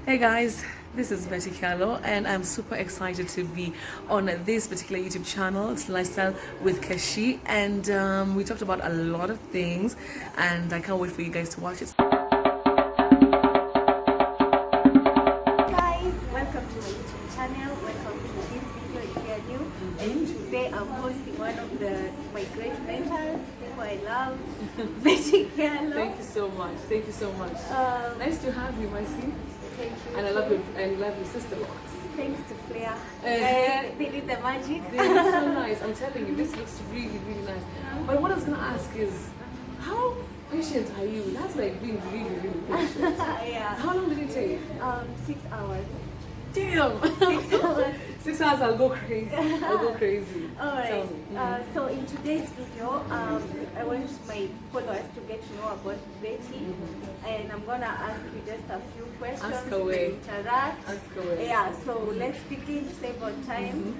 Hey guys, this is Betty Kyallo, and I'm super excited to be on this particular YouTube channel. It's Lifestyle with Kashi, and we talked about a lot of things, and I can't wait for you guys to watch it. Guys, welcome to my YouTube channel. Welcome to this video if you are new. And today I'm hosting one of my great mentors, who I love, Betty Kyallo. Thank you so much. Thank you so much. Nice to have you, Marcy. Thank you. And I love your sister lots. Thanks to Flair. They did the magic. They look so nice. I'm telling you, this looks really, really nice. But what I was gonna ask is, how patient are you? That's like being really, really patient. Yeah. How long did it take? 6 hours. Damn! 6 hours. 6 hours, I'll go crazy. I'll go crazy. Alright, so in today's video, I want my followers to get to know about Betty, and I'm gonna ask you just a few questions. Ask away. Interact. Ask away. Yeah, so let's begin to save on time.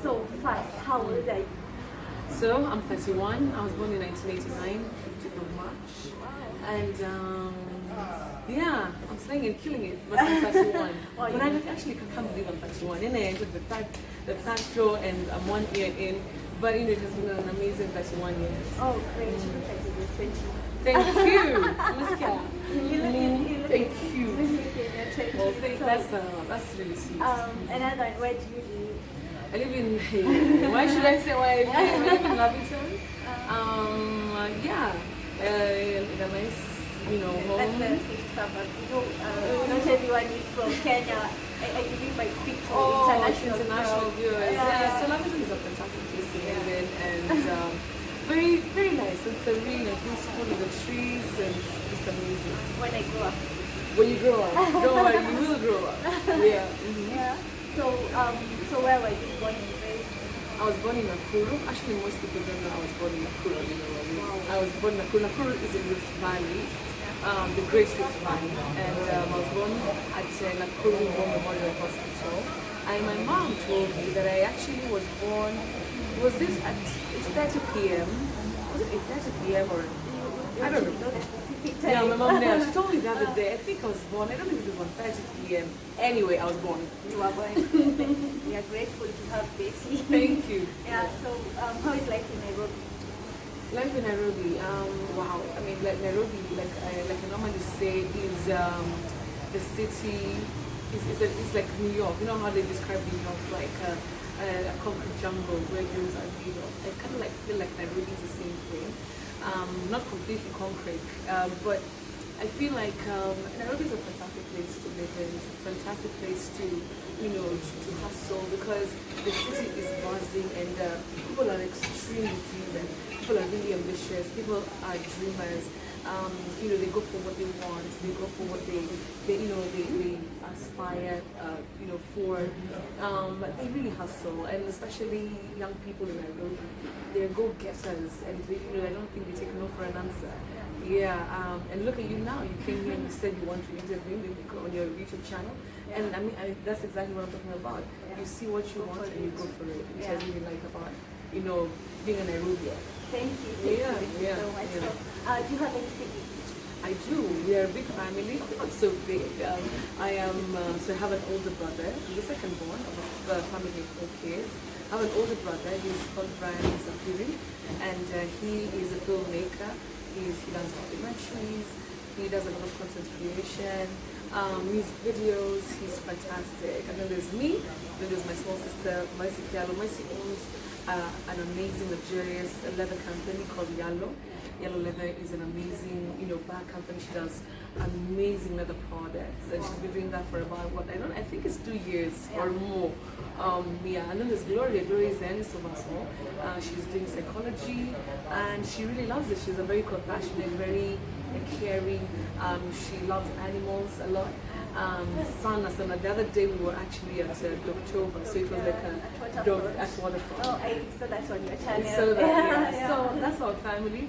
So first, how old are you? So, I'm 31. I was born in 1989, 15th of March. And yeah, I'm slaying and killing it, but I'm 31. But I actually can't believe I'm 31. And I entered the third show, and I'm 1 year in. But it has been an amazing 31 years. Oh, great. You look like you're 20. Thank you, Miss Kia. Thank you. Well, that's really sweet. Another one, where do you live? I live in, why should I say why I live? I live in Lavington. Yeah, in a nice, home. That's the city suburbs. Not everyone is from Kenya. I believe I speak to international viewers. Yeah, so Lavington is a fantastic place to live in, and very, very nice. It's a really peaceful with the trees, and it's amazing. When I grow up. When you grow up, don't worry, you will grow up. Yeah. Yeah. So where were you born and raised? I was born in Nakuru. Actually, most people don't know I was born in Nakuru. I was born in Nakuru. Nakuru is in Rift Valley, the Great Rift Valley. And I was born at Nakuru Memorial Hospital. And my mom told me that I actually was born, was this at 30 p.m.? Was it 8:30 p.m. or, I don't know. Yeah, my mom there. She told me the other day. I think I was born. I don't know if it was 1:30 p.m. Anyway, I was born. You were born. We are grateful to have Betty. Thank you. Yeah. So how is life in Nairobi? Life in Nairobi. Wow. I mean, like Nairobi, like I normally say, is the city. It's like New York. You know how they describe New York, like a concrete jungle where hills are built up. I kind of like feel like Nairobi is the same thing. Not completely concrete, but I feel like Nairobi is a fantastic place to live in. It's a fantastic place to hustle, because the city is buzzing, and people are extremely driven. People are really ambitious. People are dreamers. They go for what they want. They go for what they aspire, for. They really hustle, and especially young people in Nairobi, they're go-getters, and I don't think they take no for an answer. Yeah, and look at you now. You came here and you said you want to interview me on your YouTube channel, and I mean that's exactly what I'm talking about. You see what you want and you go for it, which I really like about being a Nairobian. Thank you. Thank you So much. yeah. So, do you have any siblings? I do. We are a big family, not so big. I have an older brother. I'm the second born of a family of 4 kids. I have an older brother. He's called Brian Zafiri, and he is a filmmaker. He does documentaries. He does a lot of content creation, music videos. He's fantastic. And then there's me. Then there's my small sister, Betty Kyallo. Betty owns an amazing, luxurious leather company called Yallo. Yallo Leather is an amazing, bag company. She does amazing leather products, and she's been doing that for about I think it's 2 years or more. And then there's Gloria. Gloria is in Somaso. She's doing psychology, and she really loves it. She's a very compassionate, very caring. She loves animals a lot. Sana. The other day we were actually at October, so it was like a dog at waterfall. Oh, I saw that on your channel. So so that's our family.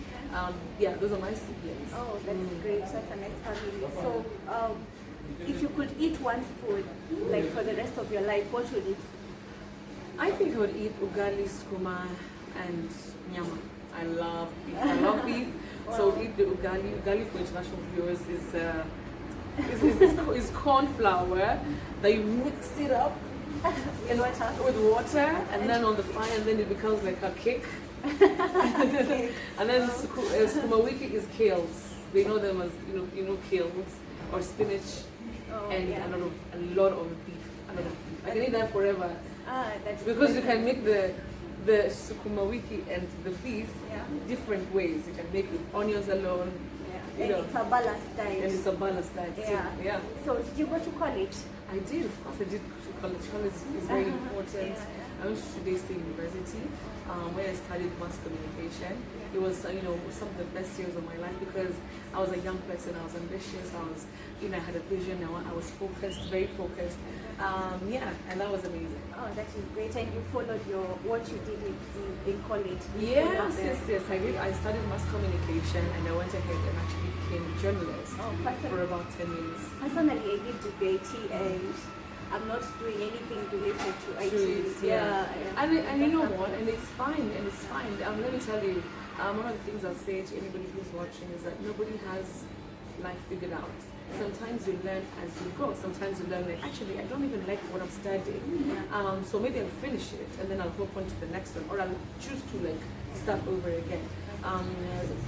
Those are my siblings. Oh, that's great. That's a nice family. So, if you could eat one food, like for the rest of your life, what would it be? I think I would eat ugali, skuma, and nyama. I love beef. I love beef. Wow. So eat the ugali. Ugali for international viewers is It's corn flour that you mix it up with water, and then on the fire, and then it becomes like a cake. And then sukuma wiki is kales. They know them as kales or spinach, and a lot of beef. I can eat that forever. Because you can make the sukuma wiki and the beef different ways. You can make with onions alone. And it's a balanced diet. And it's a balanced diet too. Yeah. So did you go to college? I did, of course I did. College is very important. I went to Today State University, where I studied mass communication. It was, some of the best years of my life because I was a young person. I was ambitious. I had a vision. I was focused, very focused. And that was amazing. Oh, that is great. And you followed what you did in college? Yes. I did. I studied mass communication, and I went ahead and actually became a journalist for about 10 years. Personally, I did debate, and I'm not doing anything related to IT. And you know what? And it's fine. Let me tell you, one of the things I'll say to anybody who's watching is that nobody has life figured out. Sometimes you learn as you go. Sometimes you learn actually I don't even like what I'm studying. So maybe I'll finish it and then I'll go on to the next one, or I'll choose to start over again.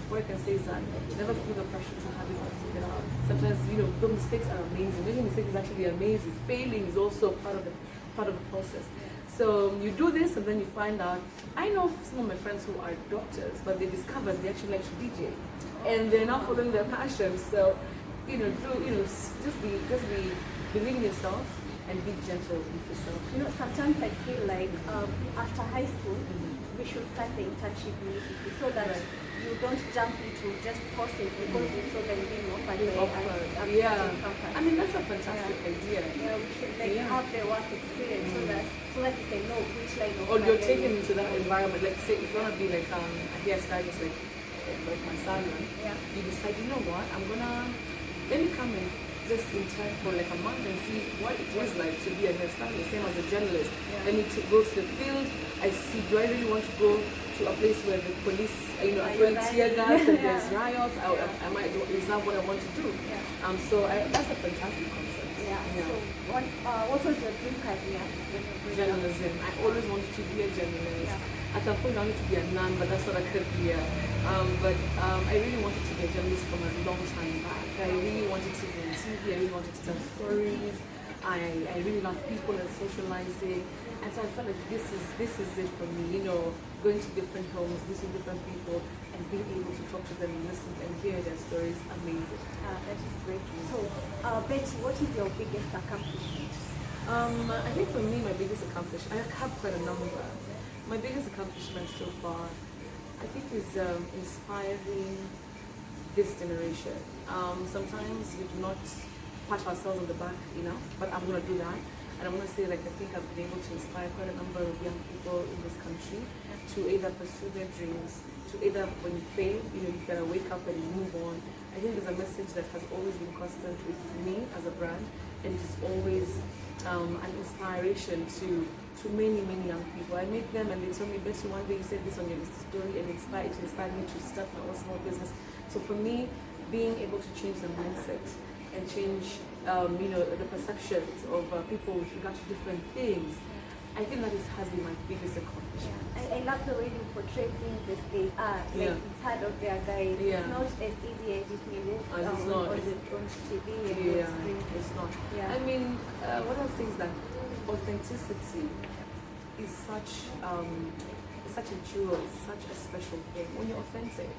What I can say is that never feel the pressure to have it all figured out. Sometimes the mistakes are amazing. Making mistakes is actually amazing. Failing is also part of the process. So you do this and then you find out. I know some of my friends who are doctors, but they discovered they actually like to DJ, and they're now following their passion. So just believe in yourself and be gentle with yourself. Sometimes I feel like after high school, we should start the internship immediately so that you don't jump into just courses because you saw them being offered campus. I mean, that's a fantastic idea. We should have the work experience so that you can know which line of or you're taken into that environment. Like say if you want to be like a hairstylist like my salon, you decide, you know what, let me come in just intern for like a month and see what it was like to be a hairstylist, same as a journalist. Let me go to the field. I see, do I really want to go to a place where the police, are throwing tear gas and there's riots? Is that what I want to do? So that's a fantastic concept. So what was your dream career? Journalism. I always wanted to be a journalist. At some point I wanted to be a nun, but that's not a career. I really wanted to be a journalist from a long time back. I really wanted to be on TV. I really wanted to tell stories. I really love people and socializing. And so I felt like this is it for me, going to different homes, listening to different people, and being able to talk to them and listen and hear their stories. Amazing. That is great. So, Betty, what is your biggest accomplishment? I think for me, my biggest accomplishment, I have quite a number. My biggest accomplishment so far, I think, is inspiring this generation. Sometimes we do not pat ourselves on the back enough, but I'm going to do that. And I want to say, I think I've been able to inspire quite a number of young people in this country to either pursue their dreams, to either when you fail, you gotta wake up and move on. I think there's a message that has always been constant with me as a brand, and it is always an inspiration to many, many young people. I meet them and they tell me, Betty, one day you said this on your story and it inspired me to start my own small business. So for me, being able to change the mindset and change the perceptions of people with regard to different things, I think that has been my biggest accomplishment. I love the way you portray things as they are. It's hard out there, guys. It's not as easy as it may look on TV and screen. It's not. I mean, what I'll say is that authenticity is such a jewel, such a special thing. When you're authentic,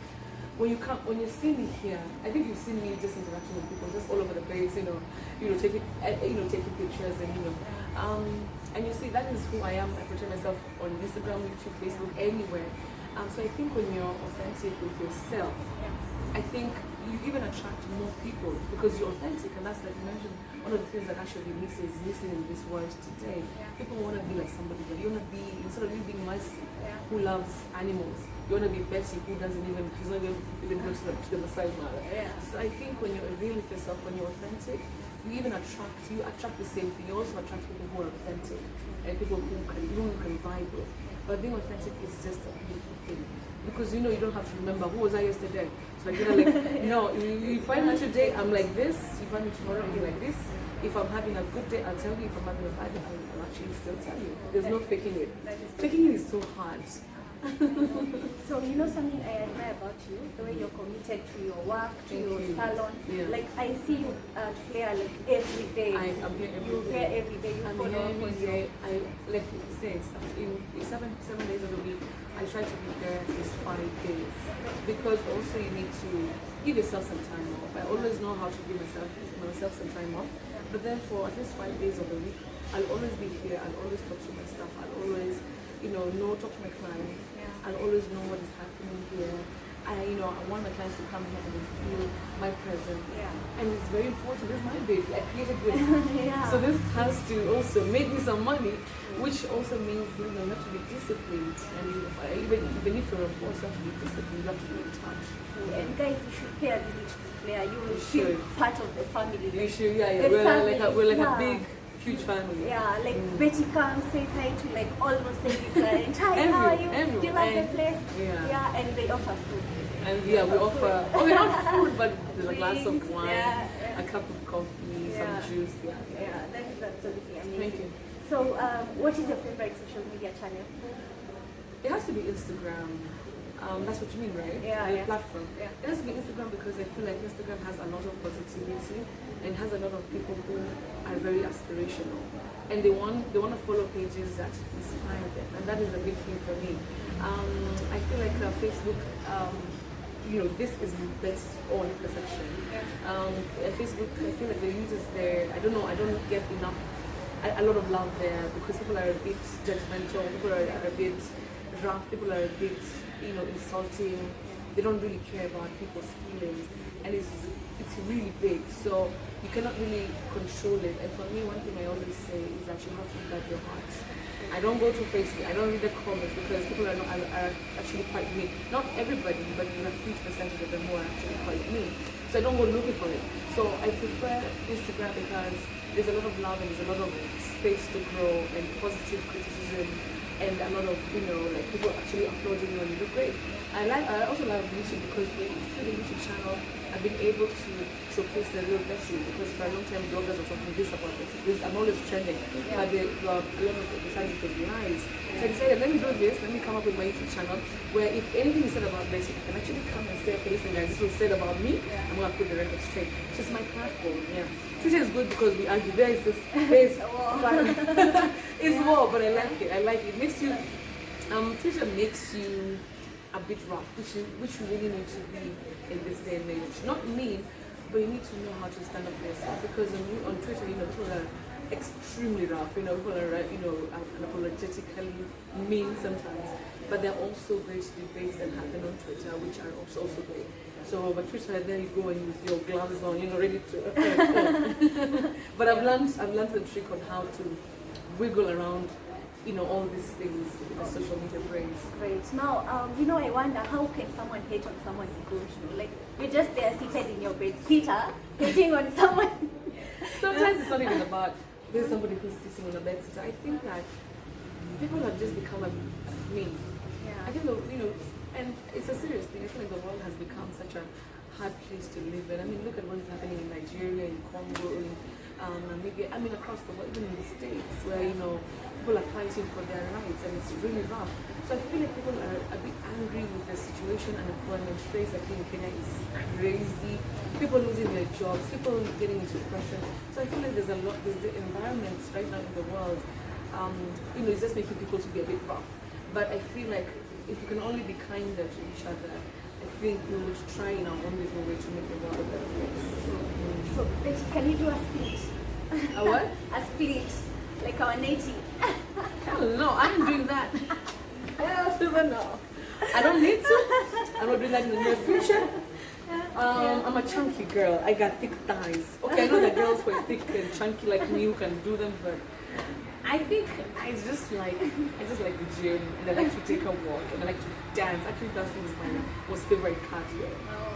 when you see me here, I think you've seen me just interacting with people just all over the place, taking pictures and you see that is who I am. I portray myself on Instagram, YouTube, Facebook, anywhere. So I think when you're authentic with yourself, I think you even attract more people because you're authentic, and that's like you mentioned, one of the things that actually missing in this world today. People want to be like somebody, but you want to be, instead of you being Mercy, who loves animals, you want to be Betty, who doesn't even, she's not even go to the massage parlor. So I think when you're real with yourself, when you're authentic, you attract the same thing. You also attract people who are authentic and people who can vibe with. but being authentic is just a beautiful thing. Because you don't have to remember who was I yesterday. So like no, you find me today, I'm like this. You find me tomorrow, I'm like this. If I'm having a good day, I'll tell you. If I'm having a bad day, I'll actually still tell you. There's no faking it. Faking it is so hard. So something I admire about you, the way you're committed to your work, to your salon. Yeah. Like I see you at Flair like every day. I'm here every You're day. here every day. You I'm follow here up every on day. I like it says in 7 days of the week. I try to be there at least 5 days because also you need to give yourself some time off. I always know how to give myself some time off, but then for at least 5 days of the week, I'll always be here. I'll always talk to my staff. I'll always talk to my clients. I'll always know what is happening here. I want my clients to come here and they feel my presence. Yeah. And it's very important. This is my baby. I created this. Yeah. So this has to also make me some money, which also means you have to be disciplined. And even if you're a boss, you have to be disciplined. You have to be in touch. And guys, you should pay a visit to Flair. You will You feel should. part of the family. You should, The we're like family, a big, huge family. Yeah, like Betty comes, says hi to like almost every client. Hi, how are you? Everyone. Do you like the place? Yeah. And they offer food. And we offer, not food, but there's a glass of Drinks, wine, yeah. a cup of coffee, Yeah. some juice. Yeah. That is absolutely amazing. Thank you. So, what is your favorite social media channel? It has to be Instagram. That's what you mean, right? Yeah, The yeah. platform. Yeah. It has to be Instagram because I feel like Instagram has a lot of positivity and has a lot of people who are very aspirational and they want to follow pages that inspire them, and that is a big thing for me. I feel like Facebook. This is best own perception. Facebook, I feel like the users there. I don't know. I don't get enough. A lot of love there because people are a bit judgmental. People are a bit rough. People are a bit insulting. They don't really care about people's feelings, and it's really big. So you cannot really control it. And for me, one thing I always say is that you have to guard your heart. I don't go to Facebook. I don't read the comments because people are actually quite mean. Not everybody, but there's a huge percentage of them who are actually quite mean. So I don't go looking for it. So I prefer Instagram because there's a lot of love and there's a lot of space to grow and positive criticism and a lot of people actually applauding you when you look great. I also love YouTube because through the YouTube channel I've been able to showcase the real Betty because for a long time bloggers were talking this about Betty. I'm always trending, but a lot of decided to be nice. So I decided, let me do this, let me come up with my YouTube channel where if anything is said about Betty, you can actually come and say, okay, listen guys, this was said about me, I'm going to put the record straight. It's just my platform, Twitter is good because we argue. There is it's war, but I like it. It makes you, Twitter makes you a bit rough, which you really need to be in this day and age. Not mean, but you need to know how to stand up for yourself because on Twitter, people are extremely rough. People are, unapologetically mean sometimes, but there are also great debates that happen on Twitter, which are also great. So, but Twitter, there you go, and with your gloves on, ready to. But I've learned the trick on how to wiggle around, all these things the social media brings. Great. Now, I wonder how can someone hate on someone you don't know? Like you're just there seated in your bed, hating on someone. Sometimes it's not even about there's somebody who's sitting on a bed sitter. I think that people have just become mean. I think and it's a serious thing. I feel like the world has become such a hard place to live in. I mean, look at what is happening in Nigeria, in Congo, in Namibia. I mean, across the world, even in the States, where people are fighting for their rights, and it's really rough. So I feel like people are a bit angry with the situation. Unemployment rates, I think in Kenya is crazy. People losing their jobs, people getting into depression. So I feel like there's the environment right now in the world. It's just making people to be a bit rough. But I feel like if you can only be kinder to each other, I think we would try in our own little way to make the world a better place. So, Betty, can you do a split? A what? A split, like our native. Hell no, I ain't doing that. Hell no. I don't need to. I'm not doing that in the near future. I'm a chunky girl. I got thick thighs. Okay, I know that girls who are thick and chunky like me who can do them, but I think I just like the gym, and I like to take a walk, and I like to dance. Actually, dancing is my most favorite cardio.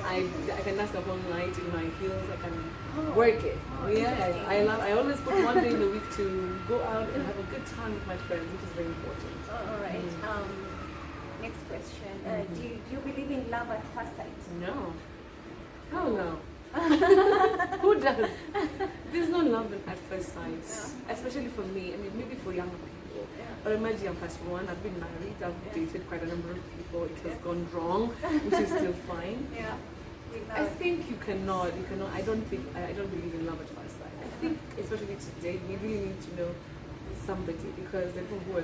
I can dance the whole night in my heels. I can work it. Yeah, I always put one day in the week to go out and have a good time with my friends, which is very important. All right. Next question. Do you believe in love at first sight? No. Hell no. Who does? There's no love at first sight, especially for me. I mean, maybe for younger people. But imagine I'm past one. I've been married. I've dated quite a number of people. It has gone wrong, which is still fine. Yeah. I think you cannot. I don't believe in love at first sight. I think, especially today, we really need to know somebody, because there are people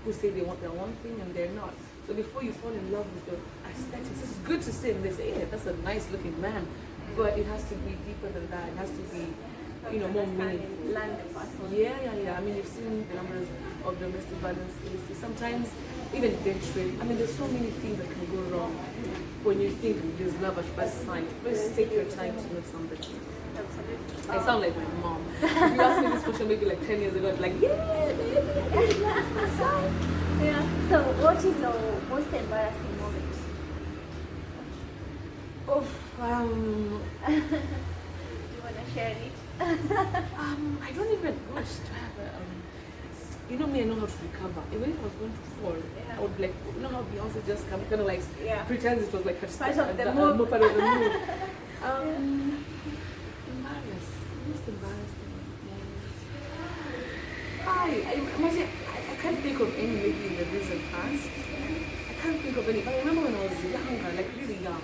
who say they want their one thing and they're not. So before you fall in love with the aesthetics, it's good to say and they say, "Hey, that's a nice looking man," but it has to be deeper than that. It has to be, more meaningful. Land the person. Yeah. I mean, you've seen the numbers of domestic violence cases. Sometimes even death rate. I mean, there's so many things that can go wrong when you think there's love at first sight. First, take your time to know somebody. Absolutely. I sound like my mom. If you asked me this question maybe like 10 years ago, I'd be like, yeah, baby. Yeah. So, what is your most embarrassing moment? Oh, Do you want to share it? I don't even wish to have a. Me, I know how to recover. Even if I was going to fall, I would like, how Beyonce just kind of like pretends it was like her part of the move. Part of the move. Most embarrassing. I can't think of any maybe in the recent past. I can't think of any, but I remember when I was younger, like really young,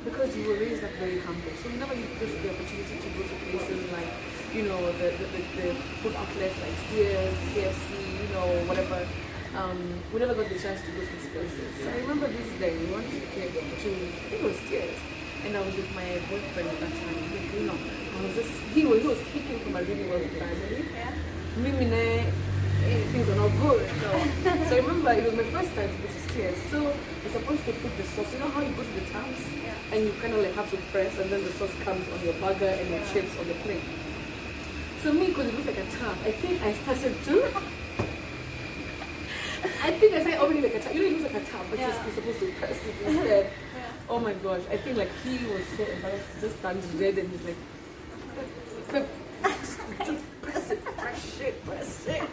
because you were raised up very humble. So whenever you get the opportunity to go to places like, the food outlets like Steers, KFC, whatever, we never got the chance to go to these places. So I remember this day, we went to, I think it was Steers, and I was with my boyfriend at that time. He was speaking from a really wealthy family. Things are not good. So I remember it was my first time to go to Steers. So you're supposed to put the sauce. You know how you go to the towns and you kind of like have to press, and then the sauce comes on your burger and your chips on the plate. So me, because it looks like a tub, I think I started to. I think I started opening like a tub. It looks like a tub, but you're supposed to press it instead. Oh my gosh, I think like he was so embarrassed. He just stands red and he's like, press it.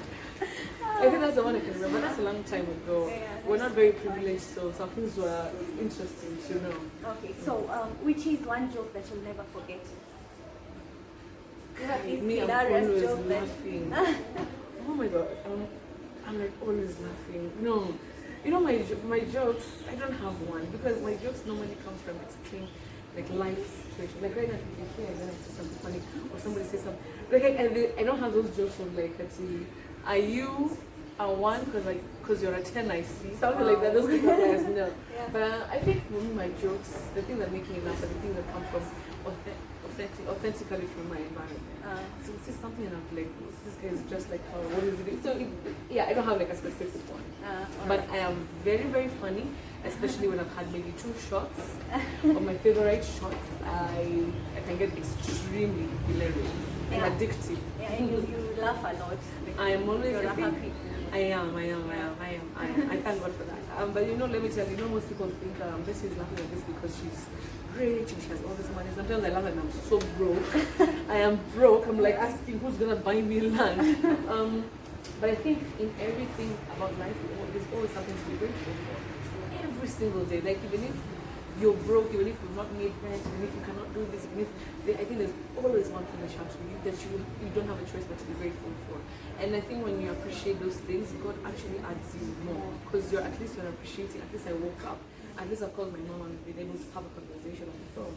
I think that's the one I can remember. That's a long time ago. We're not very privileged, so some things were interesting to know. Okay, so which is one joke that you'll never forget? Me, I'm always laughing. Oh my god, I'm like always laughing. No, my jokes, I don't have one, because my jokes normally come from extreme like life situation. Like right now, you can hear and then I say something funny or somebody says something. Like I don't have those jokes of like, let's see, are you a 1 because you're a 10? I see something like that. Those people guys know. But I think for me, my jokes, the things that make me laugh, are the things that come from authentically from my environment. So it's just something and I'm like, this guy is just like her. What is it? So I don't have like a specific one. But I am very, very funny, especially when I've had maybe 2 shots of my favorite shots. I can get extremely hilarious and addictive. Yeah, and you laugh a lot. I am always happy. I am. I thank God for that. But let me tell you, most people think Bessie is laughing at this because she's rich and she has all this money. Sometimes I laugh and I'm so broke. I am broke. I'm like asking who's gonna buy me lunch. But I think in everything about life, there's always something to be grateful for. Every single day, like even if you're broke, even if you've not made rent, even if you cannot do this, I think there's always one thing that shouts to you that you don't have a choice but to be grateful for. And I think when you appreciate those things, God actually adds you more, because at least you're appreciating. At least I woke up. At least I've called my mom and been able to have a conversation on the phone.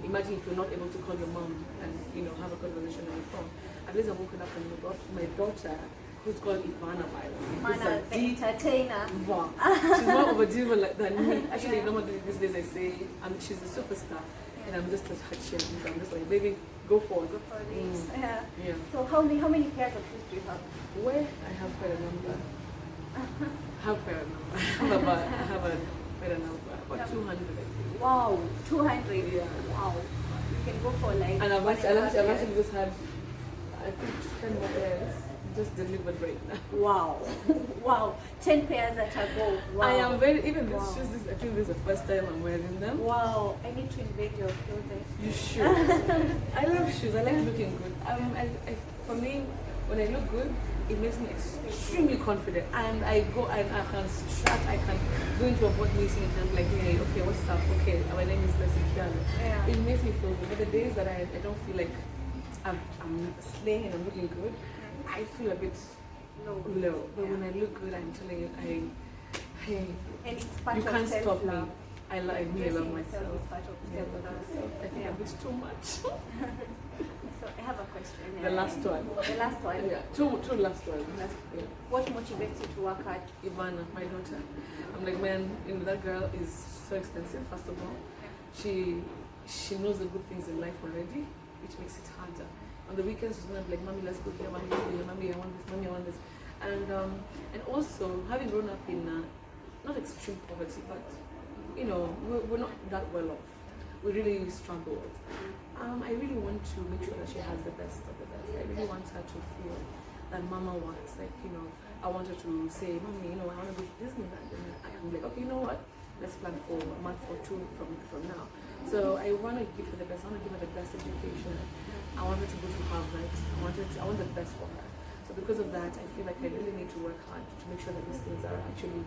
Imagine if you're not able to call your mom and have a conversation on the phone. At least I've woken up and my daughter, who's called Ivana, by the way. Mana, the entertainer. She's more of a diva than me. Actually, normally these days I say she's a superstar, and I'm just her cheerleader. I'm just like, baby, go for it. Go for this. Yeah. So how many pairs of shoes do you have? Well, I have quite a number. I have quite a number. I have quite a number. About 200, I think. Wow, 200. Yeah. Wow. You can go for like. And I've actually just had, I think, 10 more pairs. just delivered right now. Wow. Wow. 10 pairs at a go. Wow. I am very, even these Wow. shoes, I think this is the first time I'm wearing them. Wow. I need to invade your closet. You should. I love shoes. I like looking good. For me, when I look good, it makes me extremely confident. And I go and I can strut. I can go into a board meeting and I'm like, hey, okay, what's up? Okay, my name is Betty Kyallo. Yeah. It makes me feel good. But the days that I don't feel like I'm slaying and I'm looking good, I feel a bit low. But when I look good, I'm telling you, hey, And it's part you of can't stop me. self-love. I love Dressing myself. is part of Yeah, but self-love. I think a bit too much. So I have a question. The last one. The last one. Yeah, two last ones. Yeah. What motivates you to work hard? Ivana, my daughter. I'm like, man, that girl is so expensive, first of all. She knows the good things in life already, which makes it harder. On the weekends, she's gonna be like, Mommy, let's go here, Mommy, let's go here, Mommy, I want this, Mommy, I want this. And also, having grown up in not extreme poverty, but you know, we're not that well off. We really struggled. I really want to make sure that she has the best of the best. I really want her to feel that Mama wants, like, you know, I want her to say, Mommy, you know, I want to go to Disneyland. And I can be like, okay, you know what? Let's plan for a month or two from now. So I want to give her the best. I want to give her the best education. I want her to go to Harvard. I want the best for her. So because of that, I feel like I really need to work hard to make sure that these things are actually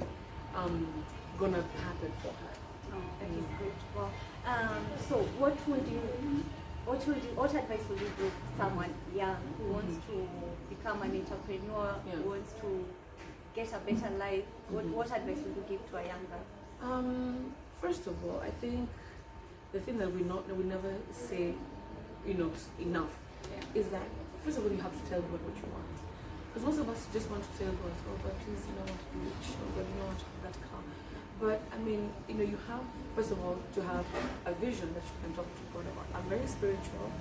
gonna happen for her. Oh, that is good. Well, so what advice would you give someone young who wants to become an entrepreneur, who wants to get a better life? What advice would you give to a young girl? First of all, I think the thing that we never say, you know, enough is that first of all you have to tell God what you want. Because most of us just want to tell God, oh God, please, you know, I want to be rich, oh God, you know, I want to have that car. But I mean, you know, you have first of all to have a vision that you can talk to God about. I'm very spiritual.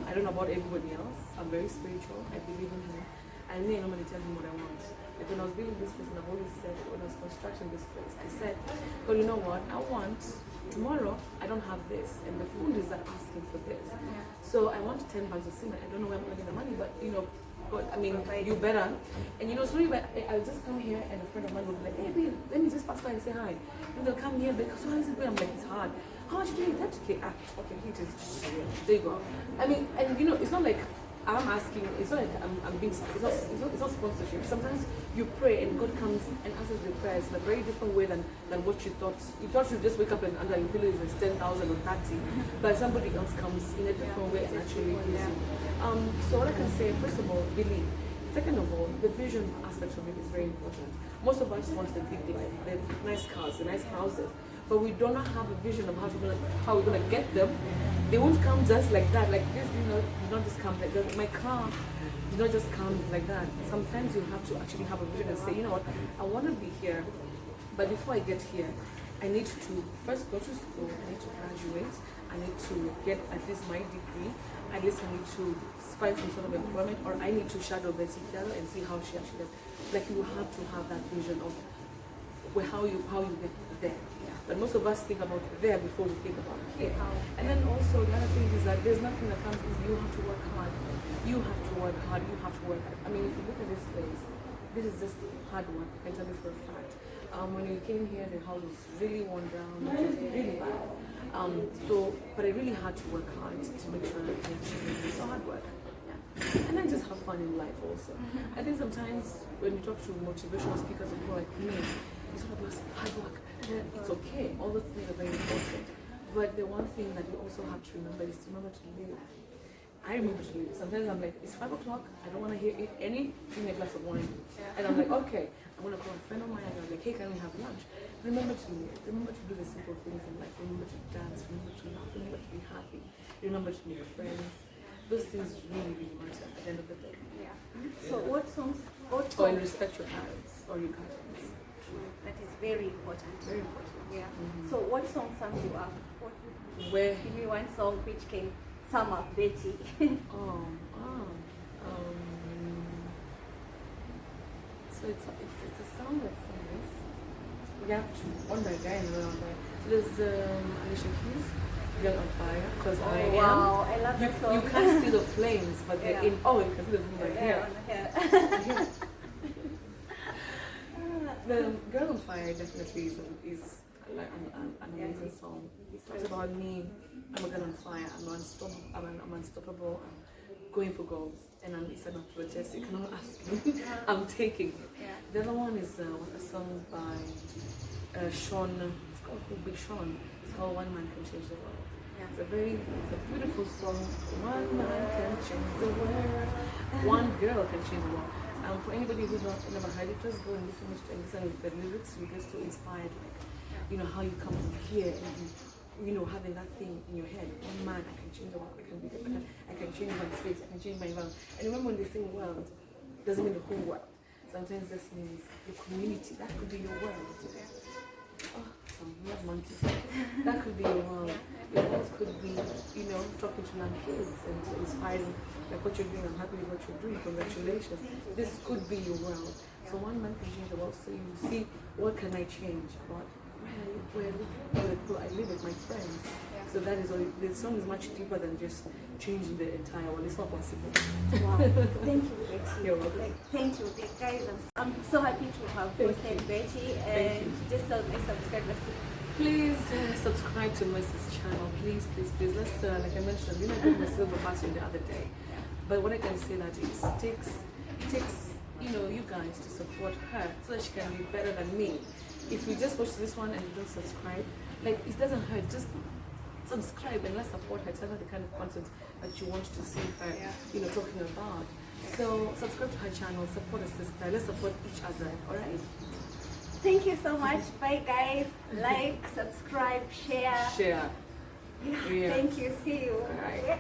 I don't know about everybody else. I'm very spiritual. I believe in Him. I really normally tell Him what I want. Like when I was building this place, and I've always said when I was constructing this place, I said, well, you know what? I want tomorrow. I don't have this, and the food is asking for this. So I want 10 bags of cement. I don't know where I'm going to get the money, but you know. But I mean, you better. And you know, slowly, I'll just come here and a friend of mine will be like, hey, babe, let me just pass by and say hi. And they'll come here, because so how is it going? I'm like, it's hard. How much are you doing? $30K. Okay, here it is. There you go. I mean, and you know, it's not like I'm asking, it's not like I'm being, it's not sponsorship. Sometimes you pray and God comes and answers your prayers in a very different way than what you thought. You thought you'd just wake up and under your pillow is 10,000 or 30, but somebody else comes in a different way and actually gives you. So what I can say, first of all, believe. Second of all, the vision aspect of it is very important. Most of us want the big life, the nice cars, the nice houses, but we do not have a vision of how we're gonna get them. They won't come just like that. Like this, you know, did not just come like that. My car did not just come like that. Sometimes you have to actually have a vision and say, you know what, I want to be here, but before I get here, I need to first go to school. I need to graduate. I need to get at least my degree. At least I need to find some sort of employment, or I need to shadow Betty Kyallo and see how she actually does. Like you have to have that vision of how you get there. But most of us think about there before we think about here. And then also the other thing is that there's nothing that comes easy. You have to work hard. You have to work hard. You have to work hard. I mean, if you look at this place, this is just hard work. I can tell you for a fact. When you came here, the house was really worn down. It was really bad. But I really had to work hard to make sure that I achieved it. So hard work. Yeah. And then just have fun in life also. I think sometimes when you talk to motivational speakers of people like me, it's all about hard work. It's okay. All those things are very important. But the one thing that you also have to remember is to remember to live. I remember to live. Sometimes I'm like, it's 5 o'clock. I don't want to hear any. Give me a glass of wine. And I'm like, okay. I'm gonna call a friend of mine and I'm like, hey, can we have lunch? Remember to live. Remember to do the simple things in life. Remember to dance. Remember to laugh. Remember to be happy. Remember to make friends. Those things really, really matter at the end of the day. Yeah. So what songs? Or you respect your parents or your parents. That is very important. Very important. Yeah. So what song sums you up? Where? Give me one song which can sum up Betty. So it's a song that says, we have to, on that guy and around there. So there's Alicia Keys, Girl on Fire, because I am. Wow, I love that song. You can't see the flames, but they're in. Oh, you can see the flames right here. Yeah. The Girl on Fire definitely is like an amazing song. It talks about me. I'm a girl on fire. I'm unstoppable. I'm going for goals, and it's an apology. You cannot ask me. I'm taking it. Yeah. The other one is a song by Sean. It's called Big Sean. It's called One Man Can Change the World. Yeah. It's a beautiful song. One man can change the world. One girl can change the world. For anybody who's never heard it, just go and listen to the lyrics. You get so inspired, like, you know, how you come from here and you know, having that thing in your head. One man, I can change the world. I can change my space. I can change my environment. And remember, when they say world, it doesn't mean the whole world. Sometimes this means your community. That could be your world. Oh, some love monkeys. That could be your world. Your world could be, you know, talking to young kids and inspiring, like what you're doing. I'm happy with what you're doing. Congratulations. This could be your world. So one man can change the world. So you see, what can I change about where the people I live with, my friends. So that is all. The song is much deeper than just changing the entire world. It's not possible. Wow. Thank you, Betty. You're welcome. Like, thank you, guys. I'm so happy to have hosted Betty, and just tell my subscribers to please subscribe to Mrs. channel. Please. Let's like I mentioned, you know, doing the silver button the other day. But what I can say that it takes you know, you guys to support her so that she can be better than me. If you just watch this one and you don't subscribe, like, it doesn't hurt. Just subscribe and let's support her. Tell her the kind of content that you want to see her, you know, talking about. So subscribe to her channel, support her sister. Let's support each other. All right. Thank you so much. Bye, guys. Like, subscribe, share. Share. Yeah. Thank you. See you. All right.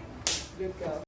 Good girl.